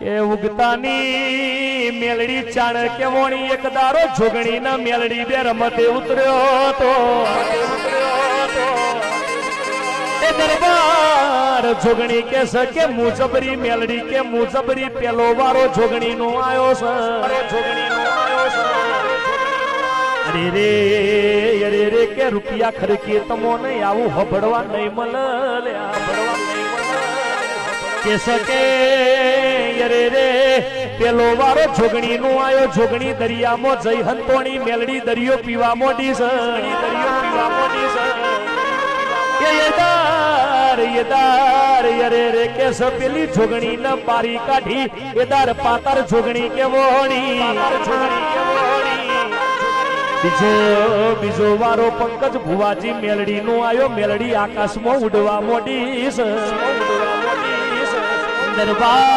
કે ઉગતાની મેલડી ચાણ કેવોણી એક દારો જોગણી ના મેલડી બે રમતે ઉતર્યો તો એ દરબાર જોગણી કે સકે મુજબરી મેલડી કે મુજબરી પેલો વારો જોગણી નો આયો છે અરે રે કે રૂપિયા ખરકી તમો નહીં આવું હબડવા નહીં મળે કે સકે અરે રે પેલો વારો જોગણી નો આયો જોગણી દરિયામાં જઈ હંતોણી મેલડી દરિયો પીવા મોડી છે યદાર અરે રે કે પેલી જોગણી ન પારી કાઢી એદાર પાતાર જોગણી કેવોણી બીજો વારો પંકજ ભુવાજી મેલડી નો આયો મેલડી આકાશમાં ઉડવા મોડી દરબાર